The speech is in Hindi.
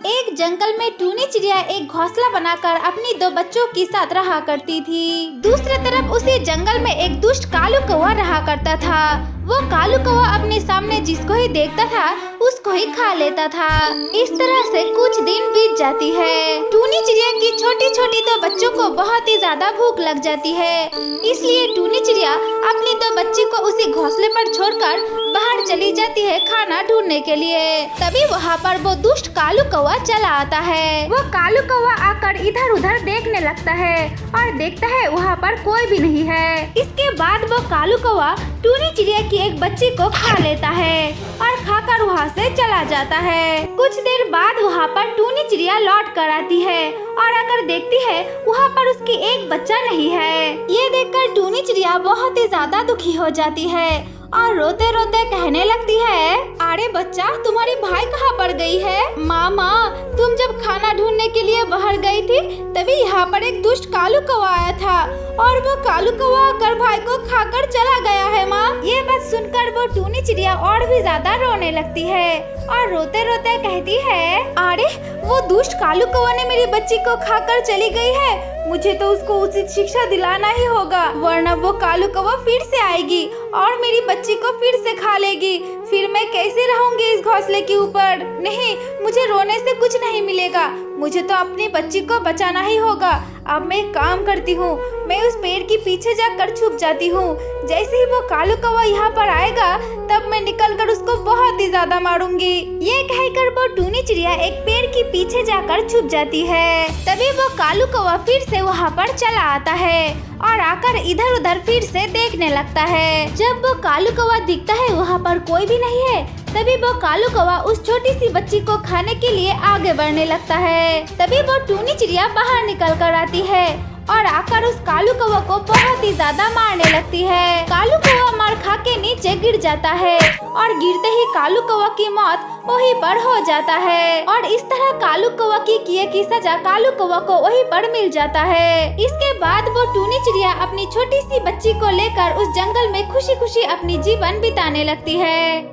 एक जंगल में टूनी चिड़िया एक घोंसला बनाकर अपनी दो बच्चों के साथ रहा करती थी। दूसरी तरफ उसी जंगल में एक दुष्ट कालू कौवा रहा करता था। वो कालू कौवा अपने सामने जिसको ही देखता था उसको ही खा लेता था। इस तरह से कुछ दिन बीत जाती है। टूनी चिड़िया की छोटी छोटी दो बच्चों को बहुत ही ज्यादा भूख लग जाती है, इसलिए टूनी चिड़िया अपनी दो बच्ची को उसी घोंसले पर छोड़कर बाहर चली जाती है खाना ढूंढने के लिए। तभी वहाँ पर वो दुष्ट कालू कौवा चला आता है। वो कालू कौवा आकर इधर उधर देखने लगता है और देखता है वहाँ पर कोई भी नहीं है। इसके बाद वो कालू कौवा टूनी चिड़िया की एक बच्ची को खा लेता है और खाकर वहाँ से चला जाता है। कुछ देर बाद वहाँ पर टूनी चिड़िया लौट कर आती है और आकर देखती है वहाँ पर उसकी एक बच्चा नहीं है। ये देखकर टूनी चिड़िया बहुत ही ज्यादा दुखी हो जाती है और रोते रोते कहने लगती है, अरे बच्चा, तुम्हारी भाई कहाँ पर गई है? मामा, तुम जब खाना ढूंढने के लिए बाहर गई थी तभी यहाँ पर एक दुष्ट कालू कौवा आया था और वो कालू कौवा आकर भाई को खाकर चला गया है माँ। ये बात सुनकर वो टूनी चिड़िया और भी ज्यादा रोने लगती है और रोते रोते कहती है, अरे वो दुष्ट कालू कौवा ने मेरी बच्ची को खाकर चली गई है। मुझे तो उसको उचित शिक्षा दिलाना ही होगा, वरना वो कालू कौवा फिर से आएगी और मेरी बच्ची को फिर से खा लेगी। फिर मैं कैसे रहूंगी इस घोंसले के ऊपर? नहीं, मुझे रोने से कुछ नहीं मिलेगा, मुझे तो अपनी बच्ची को बचाना ही होगा। अब मैं एक काम करती हूँ, मैं उस पेड़ के पीछे जाकर छुप जाती हूँ। जैसे ही वो कालू कौवा यहाँ पर आएगा तब मैं निकलकर उसको बहुत ही ज्यादा मारूंगी। ये कहकर वो टूनी चिड़िया एक पेड़ के पीछे जाकर छुप जाती है। तभी वो कालू कौवा फिर से वहाँ पर चला आता है और आकर इधर उधर फिर से देखने लगता है। जब वो कालू कौवा दिखता है वहाँ पर कोई भी नहीं है, तभी वो कालू कौवा उस छोटी सी बच्ची को खाने के लिए आगे बढ़ने लगता है। तभी वो टूनी चिड़िया बाहर निकल कर आती है और आकर उस कालू कौवा को बहुत ही ज्यादा मारने लगती है। कालू कौवा मार खा के नीचे गिर जाता है और गिरते ही कालू कौवा की मौत वहीं पर हो जाता है और इस तरह कालू कौवा की किए की सजा कालू कौवा को वहीं पर मिल जाता है। इसके बाद वो टूनी चिड़िया अपनी छोटी सी बच्ची को लेकर उस जंगल में खुशी खुशी अपनी जीवन बिताने लगती है।